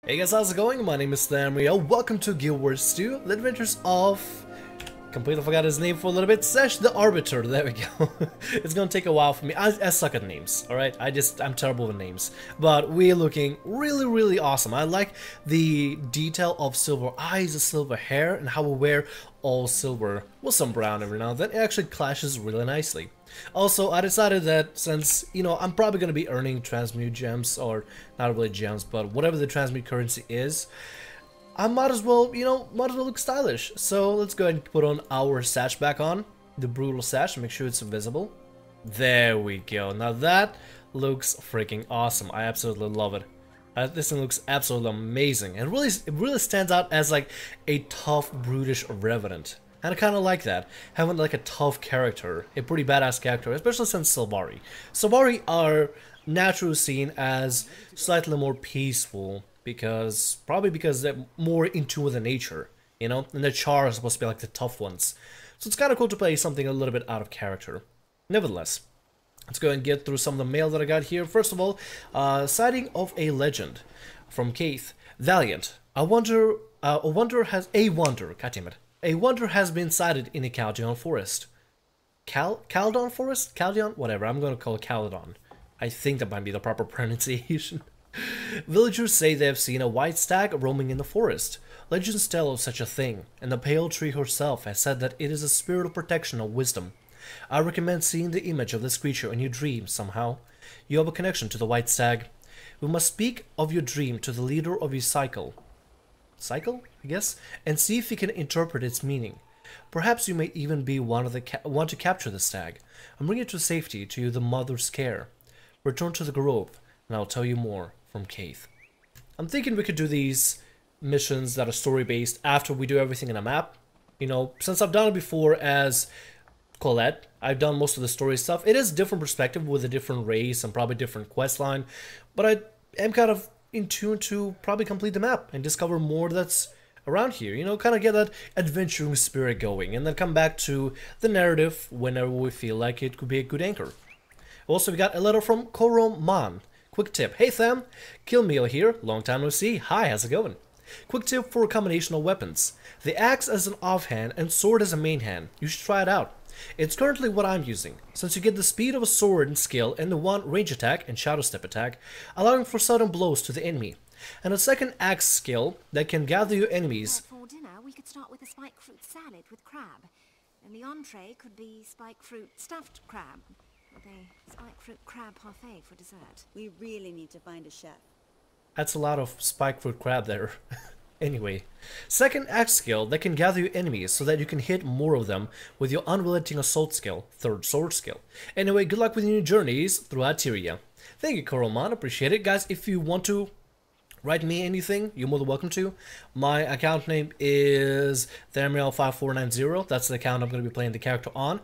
Hey guys, how's it going? My name is Tyria. Welcome to GW2, the adventures of... completely forgot his name for a little bit. Sesh the Arbiter, there we go. It's gonna take a while for me. I suck at names, alright? I'm terrible with names. But we're looking really awesome. I like the detail of silver eyes, the silver hair, and how we wear all silver with some brown every now and then. It actually clashes really nicely. Also, I decided that since, I'm probably going to be earning transmute gems, or not really gems, but whatever the transmute currency is, I might as well, look stylish. So let's go ahead and put on our sash back on, the brutal sash, and make sure it's visible. There we go. Now that looks freaking awesome. I absolutely love it. This thing looks absolutely amazing. And it really stands out as like a tough, brutish Revenant. And I kind of like that, having like a tough character, a pretty badass character, especially since Sylvari. Sylvari are naturally seen as slightly more peaceful, probably because they're more in tune with the nature, and the Char are supposed to be like the tough ones. So it's kind of cool to play something a little bit out of character. Nevertheless, let's go and get through some of the mail that I got here. First of all, sighting of a legend from Keith. Valiant. A wonder has been sighted in a Chaldean forest. Chaldean forest? Chaldean? Whatever, I'm gonna call it Caledon. I think that might be the proper pronunciation. Villagers say they have seen a white stag roaming in the forest. Legends tell of such a thing, and the pale tree herself has said that it is a spirit of protection and wisdom. I recommend seeing the image of this creature in your dream somehow. You have a connection to the white stag. We must speak of your dream to the leader of your cycle, I guess, and see if he can interpret its meaning. Perhaps you may even be one to capture the stag and bring it to safety to you the mother's care. Return to the grove, and I'll tell you more from Keith. I'm thinking we could do these missions that are story-based after we do everything in a map. Since I've done it before as Colette, I've done most of the story stuff. It is a different perspective with a different race and probably different quest line, but I am kind of in tune to probably complete the map and discover more that's around here, kind of get that adventuring spirit going, and then come back to the narrative whenever we feel like it could be a good anchor. Also, we got a letter from Koroman. Quick tip. Hey Tham, Killmeal here, long time no see. Hi, how's it going? Quick tip for a combination of weapons. The axe as an offhand and sword as a main hand. You should try it out. It's currently what I'm using, since you get the speed of a sword and skill and the one range attack and shadow step attack, allowing for sudden blows to the enemy, and a second axe skill that can gather your enemies. For dinner, we could start with a spike fruit salad with crab, and the entree could be spike fruit stuffed crab, with a spike fruit crab parfait for dessert. We really need to find a chef. That's a lot of spike fruit crab there. Anyway, second axe skill that can gather your enemies so that you can hit more of them with your unrelenting assault skill, third sword skill. Anyway, good luck with your journeys throughout Tyria. Thank you, Koroman, appreciate it. Guys, if you want to write me anything, you're more than welcome to. My account name is Thermiel5490. That's the account I'm going to be playing the character on.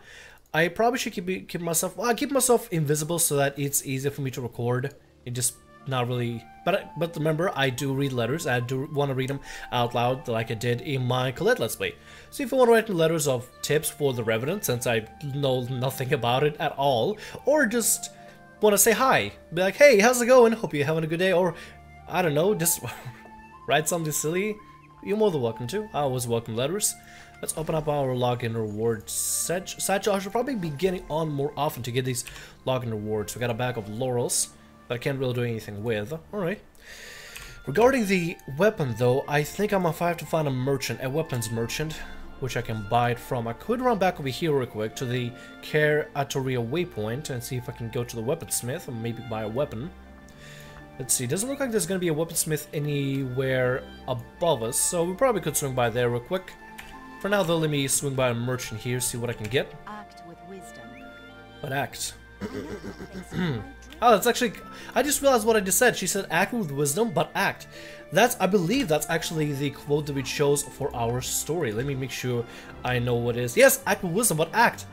I probably should keep myself invisible so that it's easier for me to record. It just not really, but remember, I do read letters. I do want to read them out loud like I did in my Colette Let's Play. So if you want to write me letters of tips for the Revenant, since I know nothing about it at all, or just want to say hi, be like, hey, how's it going? Hope you're having a good day, or I don't know, just write something silly, you're more than welcome to. I always welcome letters. Let's open up our login reward satchel. I should probably be getting on more often to get these login rewards. We got a bag of laurels that I can't really do anything with. Alright. Regarding the weapon though, I think I'm gonna have to find a weapons merchant, which I can buy it from. I could run back over here real quick to the Tyria waypoint and see if I can go to the weaponsmith and maybe buy a weapon. Let's see, doesn't look like there's gonna be a weaponsmith anywhere above us, so we probably could swing by there real quick. For now though, let me swing by a merchant here, see what I can get. Act with wisdom. What act? Oh, that's actually, I just realized what I just said. She said act with wisdom, but act. I believe that's actually the quote that we chose for our story. Let me make sure I know what it is. Yes, act with wisdom, but act.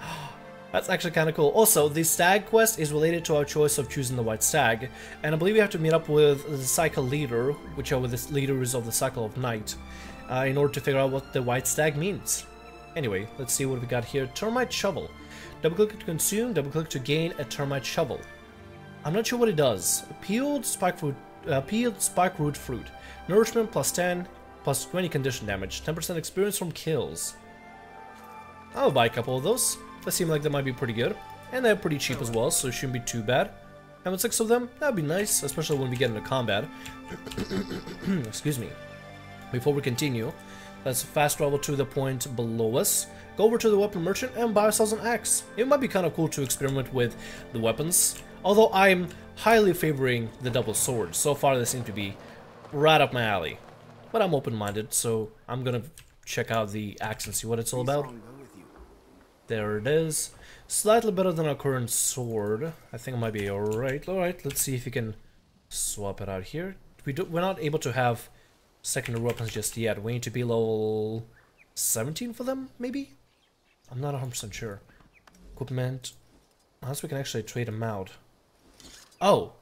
That's actually kind of cool. Also, the stag quest is related to our choice of choosing the white stag, and I believe we have to meet up with the cycle leader, which are the leaders of the cycle of night, in order to figure out what the white stag means. Anyway, let's see what we got here. Termite shovel. Double click to consume, double click to gain a termite shovel. I'm not sure what it does. Peeled spike fruit peeled spike root fruit. Nourishment plus 10, plus 20 condition damage. 10% experience from kills. I'll buy a couple of those. They seem like they might be pretty good. And they're pretty cheap as well, so it shouldn't be too bad. Having 6 of them, that'd be nice, especially when we get into combat. Excuse me. Before we continue, let's fast travel to the point below us. Go over to the weapon merchant and buy ourselves an axe. It might be kind of cool to experiment with the weapons. Although I'm highly favoring the double sword. So far they seem to be right up my alley. But I'm open-minded, so I'm gonna check out the axe and see what it's all about. There it is. Slightly better than our current sword. I think it might be alright. Alright, let's see if we can swap it out here. We're not able to have secondary weapons just yet. We need to be level 17 for them, maybe? I'm not 100% sure. Equipment. Unless we can actually trade them out. Oh!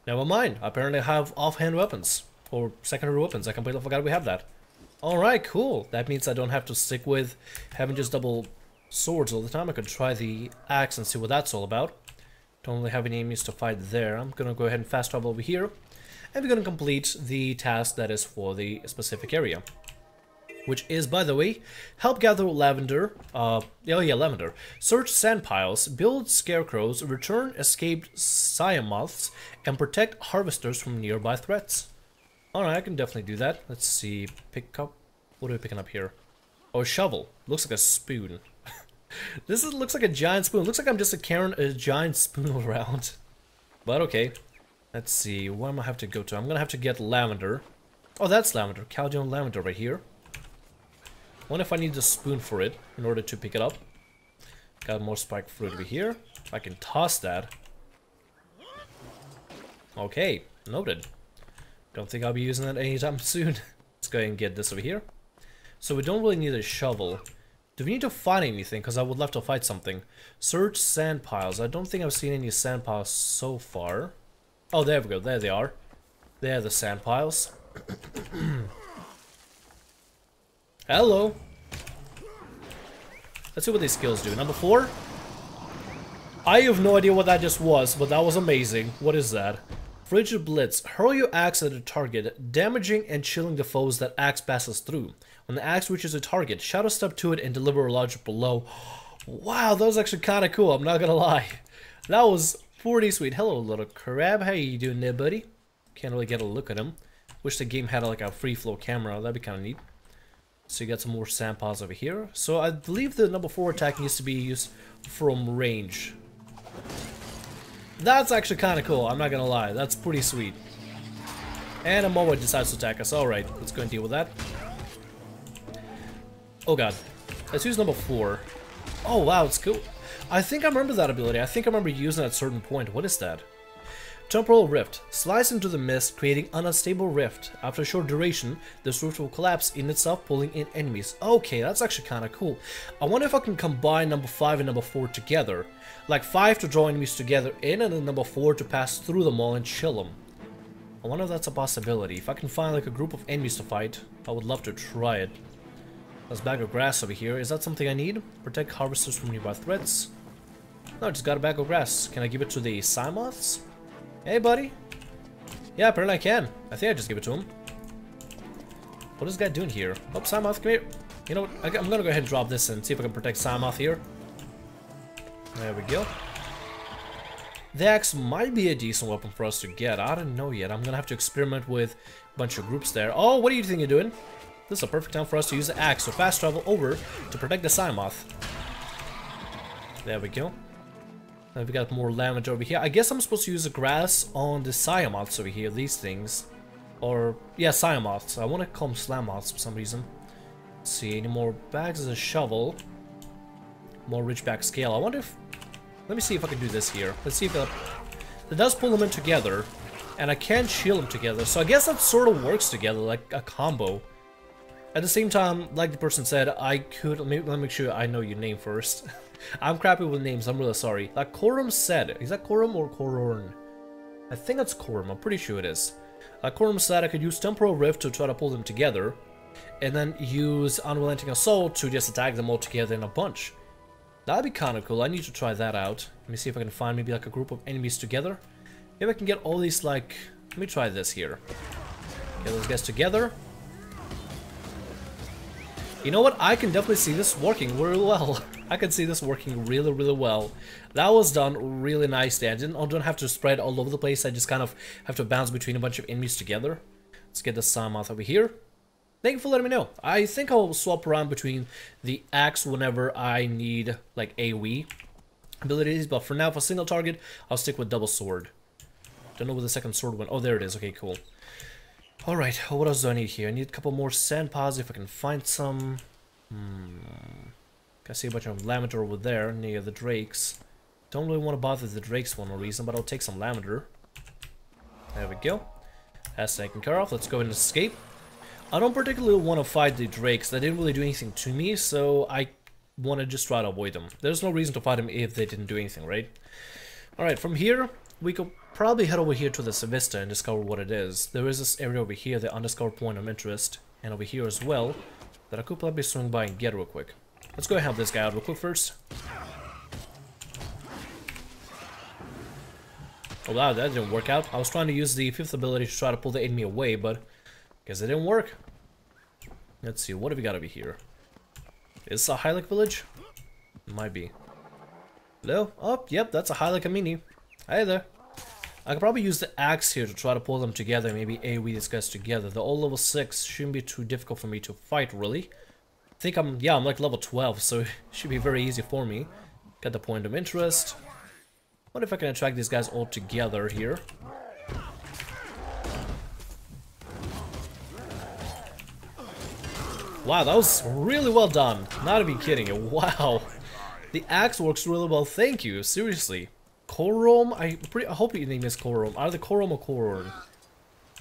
Never mind. Apparently I have offhand weapons. Or secondary weapons. I completely forgot we have that. Alright, cool. That means I don't have to stick with having just double swords all the time. I could try the axe and see what that's all about. Don't really have any enemies to fight there. I'm gonna go ahead and fast travel over here. And we're gonna complete the task that is for the specific area. Which is, by the way, help gather lavender. Lavender. Search sand piles, build scarecrows, return escaped Siamoths, and protect harvesters from nearby threats. Alright, I can definitely do that. Let's see. Pick up. What are we picking up here? Oh, a shovel. Looks like a spoon. Looks like a giant spoon. Looks like I'm just carrying a giant spoon around. But okay. Let's see. Where am I have to go to? I'm gonna have to get lavender. Oh, that's lavender. Caldeon lavender right here. Wonder if I need a spoon for it in order to pick it up. Got more spike fruit over here. I can toss that. Okay, noted. Don't think I'll be using that anytime soon. Let's go ahead and get this over here. So we don't really need a shovel. Do we need to find anything? Because I would love to fight something. Search sand piles. I don't think I've seen any sand piles so far. Oh, there we go. There they are. There are the sand piles. Hello. Let's see what these skills do. Number 4. I have no idea what that just was, but that was amazing. What is that? Frigid Blitz. Hurl your axe at a target, damaging and chilling the foes that axe passes through. When the axe reaches a target, shadow step to it and deliver a large blow. Wow, that was actually kind of cool, I'm not gonna lie. That was pretty sweet. Hello, little crab. How you doing there, buddy? Can't really get a look at him. Wish the game had like a free flow camera. That'd be kind of neat. So you got some more sand piles over here. So I believe the number 4 attack needs to be used from range. That's actually kind of cool, I'm not gonna lie. That's pretty sweet. And a Moa decides to attack us. Alright, let's go and deal with that. Oh god. Let's use number 4. Oh wow, it's cool. I think I remember that ability. I think I remember using it at a certain point. What is that? Temporal Rift. Slice into the mist, creating an unstable rift. After a short duration, this rift will collapse in itself, pulling in enemies. Okay, that's actually kind of cool. I wonder if I can combine number 5 and number 4 together. Like 5 to draw enemies together in, and then number 4 to pass through them all and chill them. I wonder if that's a possibility. If I can find like a group of enemies to fight, I would love to try it. There's a bag of grass over here. Is that something I need? Protect harvesters from nearby threats. No, I just got a bag of grass. Can I give it to the Siamoths? Hey, buddy. Yeah, apparently I can. I think I just give it to him. What is this guy doing here? Oh, Siamoth, come here. You know what? I'm gonna go ahead and drop this and see if I can protect Siamoth here. There we go. The axe might be a decent weapon for us to get. I don't know yet. I'm gonna have to experiment with a bunch of groups there. Oh, what do you think you're doing? This is a perfect time for us to use the axe. So fast travel over to protect the Siamoth. There we go. Now we got more lavender over here. I guess I'm supposed to use the grass on the Siamoths over here, these things. Or, yeah, Siamoths. I want to call them Slamoths for some reason. Let's see, any more bags? There's a shovel. More Ridgeback scale. I wonder if... Let me see if I can do this here. Let's see if it does pull them in together. And I can shield them together. So I guess that sort of works together, like a combo. At the same time, like the person said, I could... Let me make sure I know your name first. I'm crappy with names, I'm really sorry. Like Corum said, is that Corum or Cororn? I think that's Corum, I'm pretty sure it is. Like Corum said, I could use Temporal Rift to try to pull them together, and then use Unrelenting Assault to just attack them all together in a bunch. That'd be kind of cool, I need to try that out. Let me see if I can find maybe like a group of enemies together. Maybe I can get all these like Let me try this here. Get those guys together. You know what? I can definitely see this working really well. I can see this working really, really well. That was done really nicely. I don't have to spread all over the place. I just kind of have to bounce between a bunch of enemies together. Let's get the Sammoth over here. Thank you for letting me know. I think I'll swap around between the axe whenever I need like AoE abilities, but for now, for single target, I'll stick with double sword. Don't know where the second sword went. Oh, there it is. Okay, cool. Alright, what else do I need here? I need a couple more sand pods if I can find some. I see a bunch of lavender over there near the drakes. Don't really want to bother the drakes for no reason, but I'll take some lavender. There we go. That's taken care of. Let's go ahead and escape. I don't particularly want to fight the drakes. They didn't really do anything to me, so I want to just try to avoid them. There's no reason to fight them if they didn't do anything, right? Alright, from here, we could probably head over here to this vista and discover what it is. There is this area over here, the undiscovered point of interest, and over here as well, that I could probably swing by and get real quick. Let's go and help this guy out real quick first. Oh wow, that didn't work out. I was trying to use the 5th ability to try to pull the enemy away, but guess it didn't work. Let's see, what have we got over here? Is this a Hylic village? Might be. Hello? Oh, yep, that's a Hylic mini. Hi there. I could probably use the axe here to try to pull them together, maybe AoE these guys together. They're all level 6, shouldn't be too difficult for me to fight, really. I think I'm like level 12, so it should be very easy for me. Got the point of interest. What if I can attract these guys all together here? Wow, that was really well done. Not even kidding you. Wow. The axe works really well, thank you. Seriously. Korom? I hope your name is Korom. Either Korom or Koron.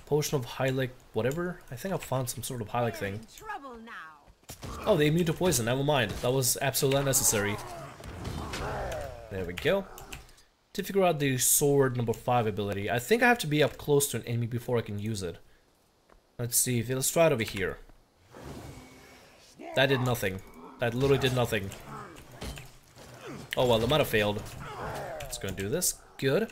Potion of Hylic, whatever. I think I found some sort of Hylic thing. Oh, they immune to poison. Never mind. That was absolutely unnecessary. There we go. To figure out the sword number 5 ability, I think I have to be up close to an enemy before I can use it. Let's see. Let's try it over here. That did nothing. That literally did nothing. Oh well, it might have failed. Let's go and do this. Good.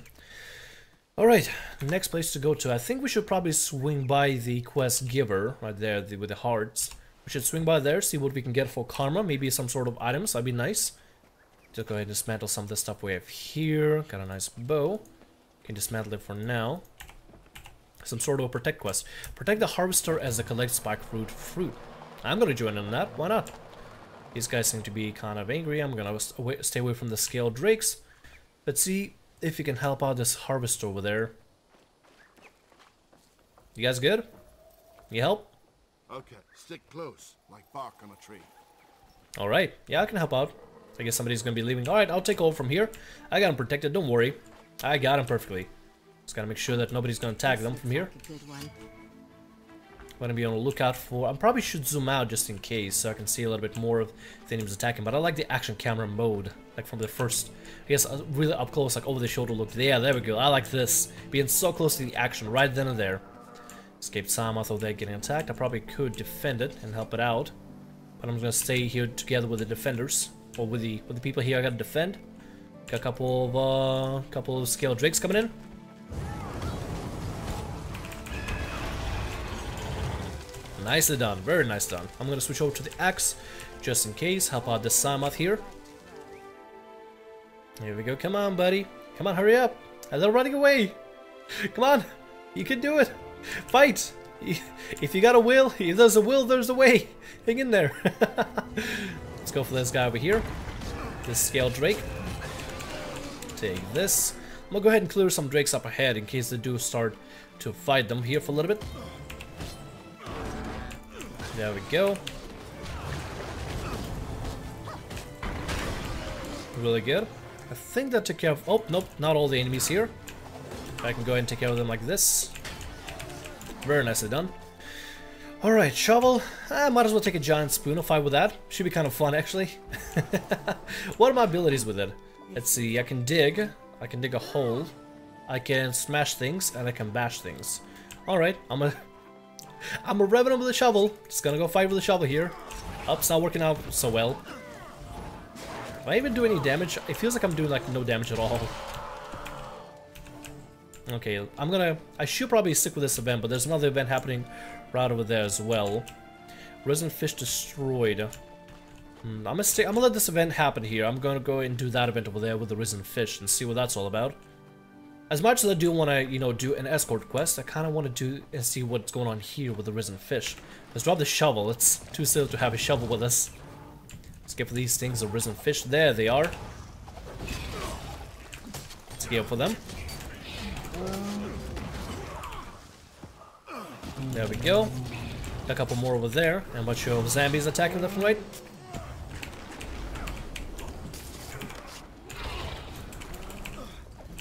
Alright, next place to go to. I think we should probably swing by the quest giver right there with the hearts. We should swing by there, see what we can get for karma. Maybe some sort of items, that'd be nice. Just go ahead and dismantle some of the stuff we have here. Got a nice bow. Can dismantle it for now. Some sort of a protect quest. Protect the harvester as they collect spike fruit. I'm gonna join in on that, why not? These guys seem to be kind of angry. I'm gonna stay away from the scaled drakes. Let's see if you can help out this harvester over there. You guys good? You help? Okay, stick close, like bark on a tree. Alright, yeah, I can help out. I guess somebody's gonna be leaving. Alright, I'll take over from here. I got him protected, don't worry. I got him perfectly. Just gotta make sure that nobody's gonna attack them from here. Good one. I'm gonna be on the lookout for. I probably should zoom out just in case so I can see a little bit more of the enemies attacking. But I like the action camera mode, like from the first, I guess, really up close, like over the shoulder look. Yeah, there we go. I like this, being so close to the action right then and there. Escaped Sammoth over there getting attacked. I probably could defend it and help it out, but I'm gonna stay here together with the defenders, or with the people here I gotta defend. Got a couple of scale drakes coming in. Nicely done, very nice done. I'm gonna switch over to the axe, just in case, help out the Sammoth here. Here we go, come on buddy. Come on, hurry up. They're running away. Come on, you can do it. Fight. If you got a will, if there's a will, there's a way. Hang in there. Let's go for this guy over here. This scale drake. Take this. I'm gonna go ahead and clear some drakes up ahead in case they do start to fight them here for a little bit. There we go. Really good. I think that took care of... Oh, nope, not all the enemies here. I can go ahead and take care of them like this. Very nicely done. Alright, shovel. I might as well take a giant spoon and fight with that. Should be kind of fun, actually. What are my abilities with it? Let's see, I can dig a hole. I can smash things, and I can bash things. Alright, I'm a Revenant with a shovel. Just gonna go fight with a shovel here. Oh, it's not working out so well. Do I even do any damage? It feels like I'm doing like no damage at all. Okay, I should probably stick with this event, but there's another event happening right over there as well. Resin fish destroyed. I'm gonna let this event happen here. I'm gonna go and do that event over there with the risen fish and see what that's all about. As much as I do want to, you know, do an escort quest, I kind of want to do and see what's going on here with the risen fish. Let's drop the shovel. It's too silly to have a shovel with us. Let's get for these things, the risen fish. There they are. Let's go for them. There we go. Got a couple more over there, and a bunch of zombies attacking left and right.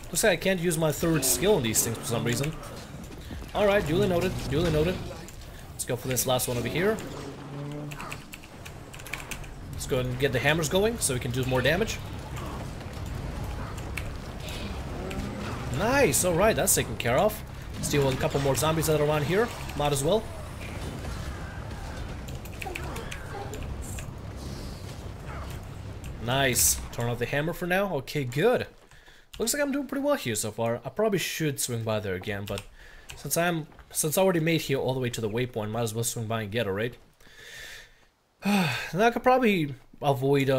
Looks like I can't use my third skill on these things for some reason. Alright, duly noted, duly noted. Let's go for this last one over here. Let's go ahead and get the hammers going so we can do more damage. Nice, alright, that's taken care of. Let's deal with a couple more zombies that are around here. Might as well. Nice. Turn off the hammer for now. Okay, good. Looks like I'm doing pretty well here so far. I probably should swing by there again, but since I already made here all the way to the waypoint, might as well swing by and get it, right? Now I could probably avoid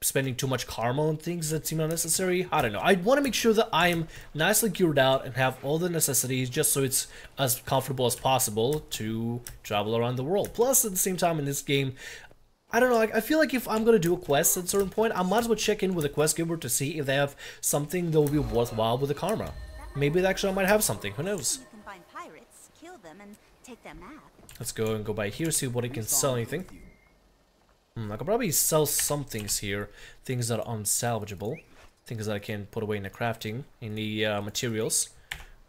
spending too much karma on things that seem unnecessary. I don't know. I want to make sure that I am nicely geared out and have all the necessities just so it's as comfortable as possible to travel around the world. Plus, at the same time in this game, I don't know, I feel like if I'm gonna do a quest at a certain point, I might as well check in with the quest giver to see if they have something that will be worthwhile with the karma. Maybe they actually might have something, who knows? You can find pirates, kill them, and take their map. Let's go and go by here, see what I can sell anything. I could probably sell some things here, things that are unsalvageable, things that I can put away in the crafting, in the materials.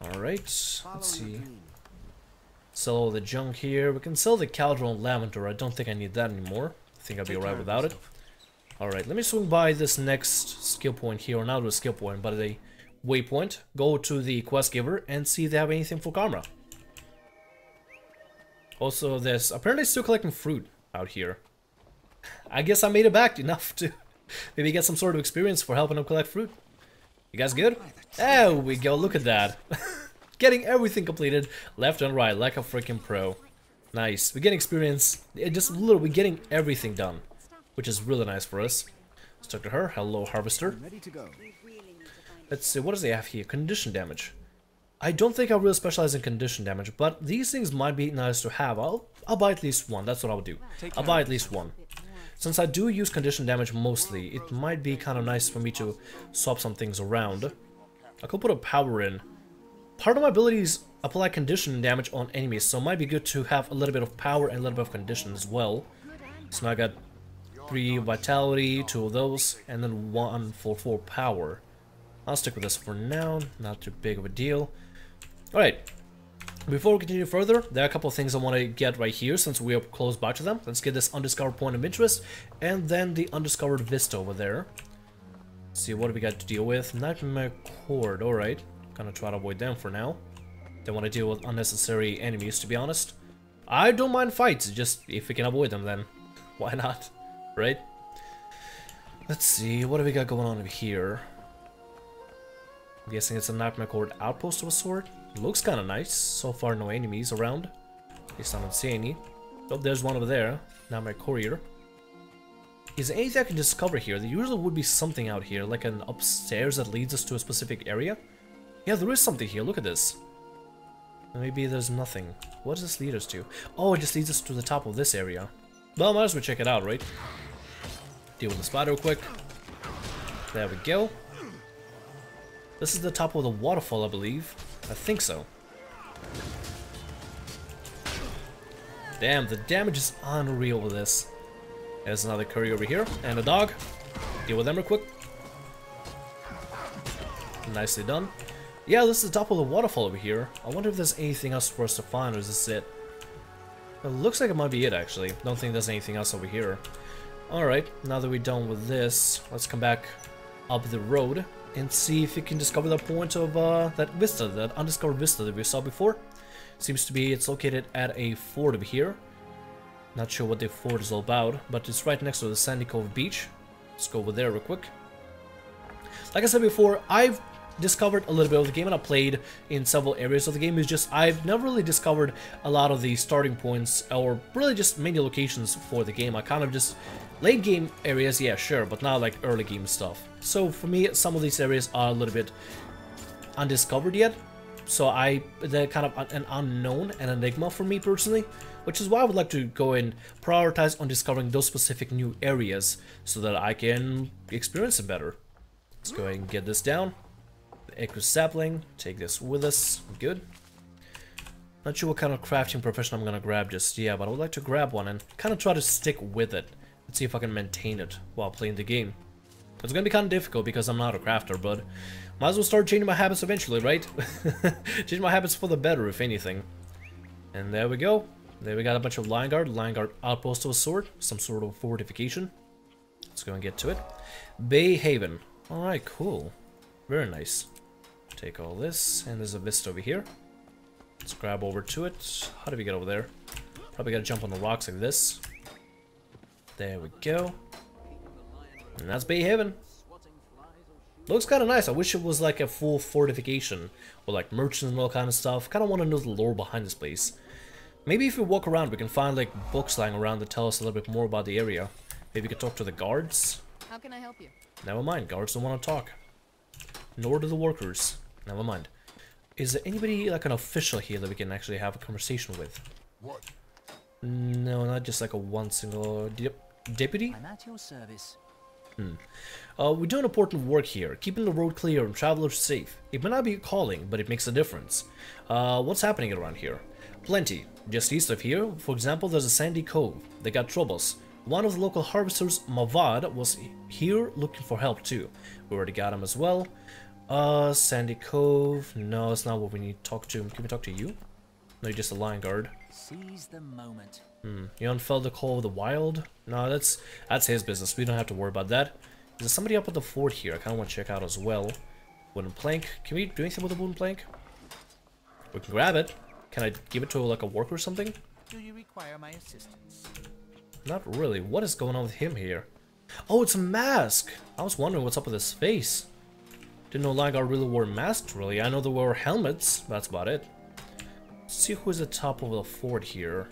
Alright, let's see. Sell all the junk here. We can sell the Cauldron Lavender. I don't think I need that anymore. I think I'll be alright without it. Alright, let me swing by this next skill point here, or not a skill point, but a waypoint. Go to the quest giver and see if they have anything for karma. Also, there's apparently still collecting fruit out here. I guess I made it back enough to maybe get some sort of experience for helping them collect fruit. You guys good? There we go, look at that. Getting everything completed left and right like a freaking pro. Nice. We're getting experience. Just a little, we're getting everything done, which is really nice for us. Let's talk to her. Hello, Harvester. Let's see, what does they have here? Condition damage. I don't think I really specialize in condition damage, but these things might be nice to have. I'll buy at least one. That's what I'll do. I'll buy at least one. Since I do use condition damage mostly, it might be kind of nice for me to swap some things around. I could put a power in. Part of my abilities apply condition damage on enemies, so it might be good to have a little bit of power and a little bit of condition as well. So now I got 3 vitality, 2 of those, and then 1 for 4 power. I'll stick with this for now, not too big of a deal. Alright, before we continue further, there are a couple of things I want to get right here since we are close by to them. Let's get this undiscovered point of interest, and then the undiscovered vista over there. Let's see, what do we got to deal with? Nightmare Cord, alright. Gonna try to avoid them for now. Don't want to deal with unnecessary enemies, to be honest. I don't mind fights, just if we can avoid them then. Why not? Right? Let's see, what do we got going on over here? I'm guessing it's a Nightmare Cord outpost of a sort. Looks kind of nice. So far no enemies around. At least I don't see any. Oh, there's one over there. Nightmare Courier. Is there anything I can discover here? There usually would be something out here, like an upstairs that leads us to a specific area. Yeah, there is something here. Look at this. Maybe there's nothing. What does this lead us to? Oh, it just leads us to the top of this area. Well, might as well check it out, right? Deal with the spider real quick. There we go. This is the top of the waterfall, I believe. I think so. Damn, the damage is unreal with this. There's another curry over here, and a dog. Deal with them real quick. Nicely done. Yeah, this is the top of the waterfall over here. I wonder if there's anything else for us to find, or is this it? It looks like it might be it, actually. Don't think there's anything else over here. Alright, now that we're done with this, let's come back up the road and see if we can discover the point of that vista, that undiscovered vista that we saw before. Seems to be it's located at a fort over here. Not sure what the fort is all about, but it's right next to the Sandy Cove beach. Let's go over there real quick. Like I said before, I've discovered a little bit of the game, and I played in several areas of the game. It's just I've never really discovered a lot of the starting points or really just many locations for the game. I kind of just late game areas, yeah, sure, but not like early game stuff. So for me, some of these areas are a little bit undiscovered yet. So they're kind of an unknown, an enigma for me personally, which is why I would like to go and prioritize on discovering those specific new areas so that I can experience it better. Let's go ahead and get this down. The Echo Sapling, take this with us, good. Not sure what kind of crafting profession I'm gonna grab just yet, but I would like to grab one and kind of try to stick with it. Let's see if I can maintain it while playing the game. It's gonna be kind of difficult because I'm not a crafter, but might as well start changing my habits eventually, right? Change my habits for the better, if anything. And there we go. There we got a bunch of Lion Guard outpost of a sort, some sort of fortification. Let's go and get to it. Bay Haven. Alright, cool. Very nice. Take all this, and there's a vista over here. Let's grab over to it. How do we get over there? Probably gotta jump on the rocks like this. There we go. And that's Bay Haven. Looks kind of nice. I wish it was like a full fortification or like merchants and all kind of stuff. Kind of want to know the lore behind this place. Maybe if we walk around, we can find like books lying around that tell us a little bit more about the area. Maybe we could talk to the guards. How can I help you? Never mind, guards don't want to talk. Nor do the workers. Never mind. Is there anybody like an official here that we can actually have a conversation with? What? No, not just like a one single deputy. I'm at your service. We're doing important work here, keeping the road clear and travelers safe. It may not be calling, but it makes a difference. What's happening around here? Plenty. Just east of here, for example, there's a sandy cove. They got troubles. One of the local harvesters, Mavad, was here looking for help too. We already got him as well. Sandy Cove. No, it's not what we need to talk to. Can we talk to you? No, you're just a Lion Guard. Seize the moment. You unfurled the call of the Wyld? No, that's his business. We don't have to worry about that. Is there somebody up at the fort here? I kind of want to check out as well. Wooden plank. Can we do anything with the wooden plank? We can grab it. Can I give it to like a worker or something? Do you require my assistance? Not really. What is going on with him here? Oh, it's a mask! I was wondering what's up with his face. Didn't know Lion Guard really wore masks, really. I know they wore helmets. That's about it. Let's see who's at the top of the fort here.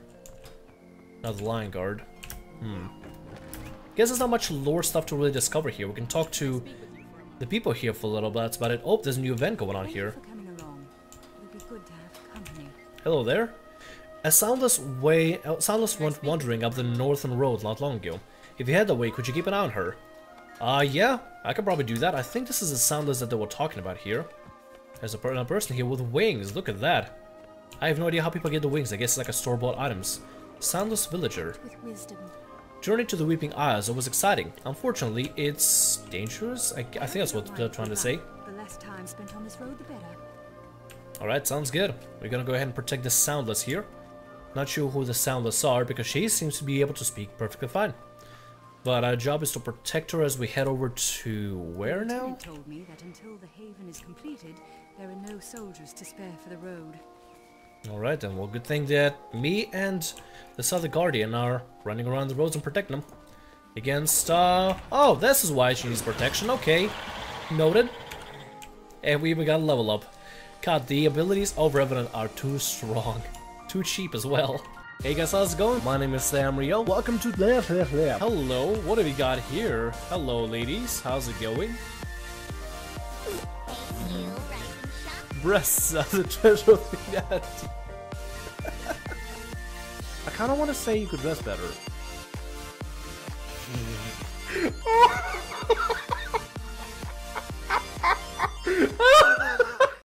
Not the Lion Guard. Guess there's not much lore stuff to really discover here. We can talk to the people here for a little bit. That's about it. Oh, there's a new event going on here. Hello there. A soundless went wandering up the northern road not long ago. If you head that way, could you keep an eye on her? Yeah, I could probably do that. I think this is the soundless that they were talking about here. There's a person here with wings. Look at that. I have no idea how people get the wings. I guess it's like a store-bought items. Soundless villager. With wisdom. Journey to the Weeping Isles. It was exciting. Unfortunately, it's dangerous. I think that's what they're trying to say. The less time spent on this road, the better. Alright, sounds good. We're gonna go ahead and protect the Soundless here. Not sure who the Soundless are, because she seems to be able to speak perfectly fine. But our job is to protect her as we head over to where now? Lieutenant told me that until the haven is completed, there are no soldiers to spare for the road. Alright then, well, good thing that me and this other Guardian are running around the roads and protecting them. Against, oh, this is why she needs protection, okay. Noted. And we even got a level up. God, the abilities of Revenant are too strong. Too cheap as well. Hey guys, how's it going? My name is Sam Rio. Welcome to Hello, what have we got here? Hello ladies, how's it going? Breasts of the treasure of the net. I kinda wanna say you could dress better.